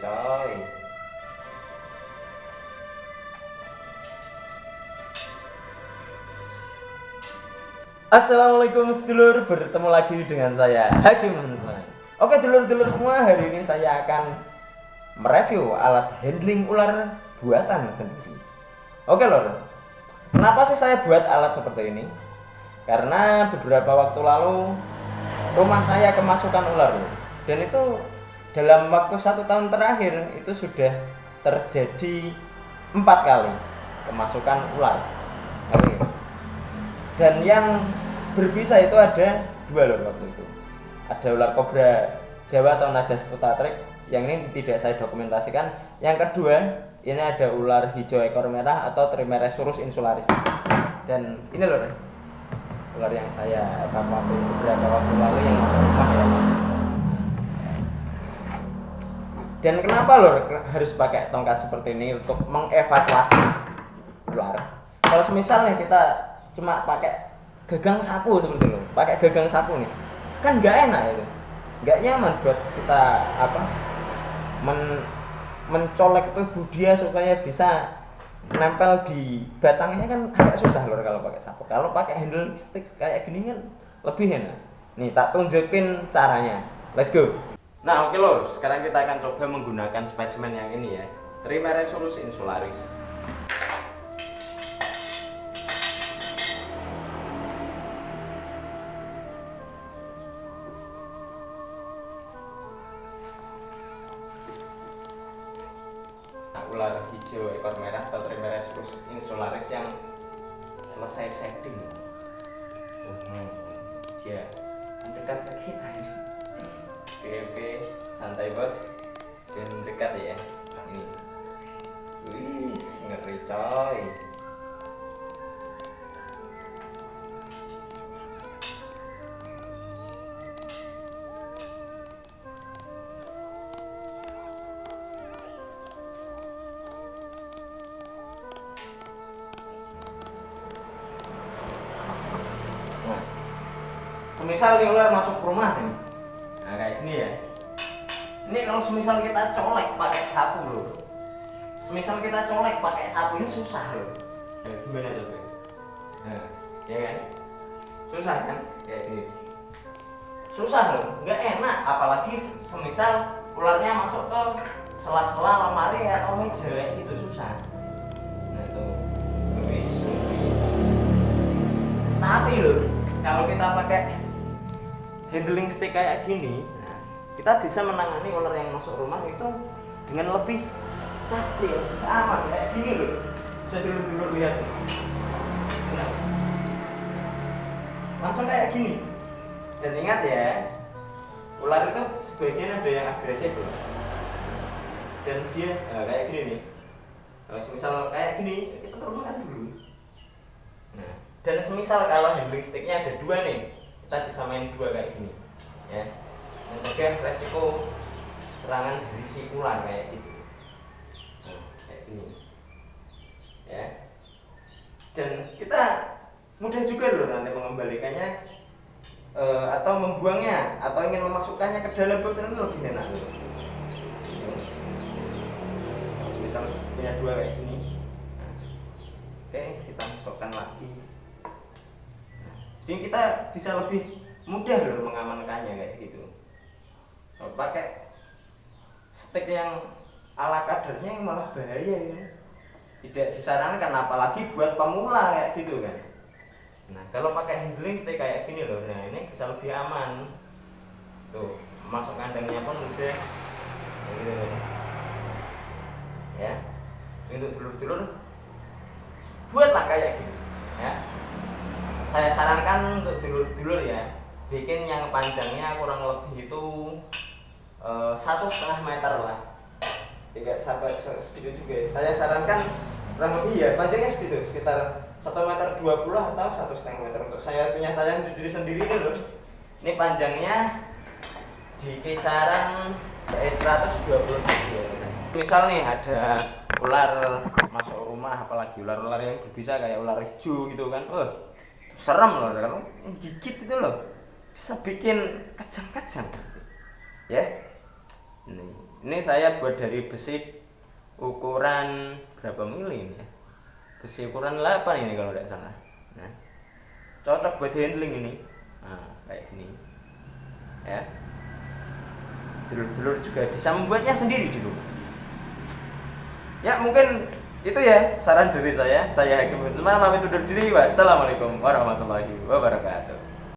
coy. Assalamualaikum sedulur, bertemu lagi dengan saya Hakim Hansman. Oke dulur-dulur semua, hari ini saya akan mereview alat handling ular buatan sendiri. Oke lor, kenapa sih saya buat alat seperti ini? Karena beberapa waktu lalu rumah saya kemasukan ular loh. Dan itu dalam waktu 1 tahun terakhir itu sudah terjadi 4 kali kemasukan ular. Oke. Dan yang berbisa itu ada 2 lor waktu itu. Ada ular kobra Jawa atau Najas putatrik, yang ini tidak saya dokumentasikan. Yang kedua, ini ada ular hijau ekor merah atau Trimeresurus insularis. Dan ini lor, ular yang saya evakuasi beberapa waktu lalu yang masuk rumah ya. Dan kenapa lor harus pakai tongkat seperti ini untuk mengevakuasi ular? Kalau semisal nih kita cuma pakai gagang sapu seperti itu, pakai gagang sapu nih, kan nggak enak itu, nggak nyaman buat kita mencolek tubuh dia supaya bisa nempel di batangnya, kan agak susah lor kalau pakai sapu. Kalau pakai handle stick kayak gini kan lebih enak. Nih tak tunjukin caranya, let's go. Nah oke lor, sekarang kita akan coba menggunakan spesimen yang ini ya, Trimeresurus insularis. Ular hijau ekor merah atau Trimeresurus insularis yang selesai setting. Dia mendekat ke kita ini. Oke, santai bos, jangan dekat ya. Ini, wih, ngeri coy. Semisal nih ular masuk rumah nih, nah kayak gini ya. Ini kalau semisal kita colek pakai sapu loh, semisal kita colek pakai sapu ini susah loh. Nah, gimana coba? Nah, ya kan? Susah kan? Kayak gini. Susah loh, nggak enak. Apalagi semisal ularnya masuk ke sela-sela lemari atau meja kayak gitu, susah. Nah itu, tapi loh, kalau kita pakai handling stick kayak gini, nah, kita bisa menangani ular yang masuk rumah itu dengan lebih sakti, aman kayak gini loh. Saya dulu lihat, nah, langsung kayak gini. Dan ingat ya, ular itu sebagian ada yang agresif loh. Dan dia kayak gini nih. Kalau semisal kayak gini, kita turunkan dulu. Nah, dan semisal kalau handling sticknya ada 2 nih, kita bisa main 2 kayak gini ya, mencegah resiko serangan dari si ular kayak gitu. Nah, kayak gini ya. Dan kita mudah juga loh nanti mengembalikannya atau membuangnya atau ingin memasukkannya ke dalam botol, itu lebih enak loh. Misal punya 2 kayak gini, nah, oke, kita masukkan lagi. Jadi kita bisa lebih mudah loh mengamankannya kayak gitu. Kalau pakai stick yang ala kadarnya malah bahaya ya. Tidak disarankan, apalagi buat pemula kayak gitu kan. Nah kalau pakai handling stick kayak gini loh, nah ini bisa lebih aman. Tuh, masuk kandangnya pun mudah. Gitu. Ya, untuk dulur-dulur buatlah kayak gini ya. Saya sarankan untuk dulur-dulur ya, bikin yang panjangnya kurang lebih itu 1,5 meter lah. Tidak sampai segitu juga. Saya sarankan kurang lebih ya, panjangnya segitu, sekitar 1,20 meter atau 1,5 meter. Untuk saya punya saya diri sendiri ini loh. Ini panjangnya di kisaran 120 cm. Misal nih ada ular masuk rumah, apalagi ular-ular yang berbisa kayak ular hijau gitu kan. Serem loh, kalau gigit itu loh bisa bikin kejang-kejang ya. Nih Ini saya buat dari besi ukuran berapa mili ini ya? Besi ukuran 8 ini kalau tidak salah. Nah, cocok buat handling ini. Nah, kayak gini. Ya. Dulur-dulur juga bisa membuatnya sendiri dulu. Ya, mungkin itu ya saran dari saya. Saya Hakim Benzema pamit undur diri. Wassalamualaikum warahmatullahi wabarakatuh.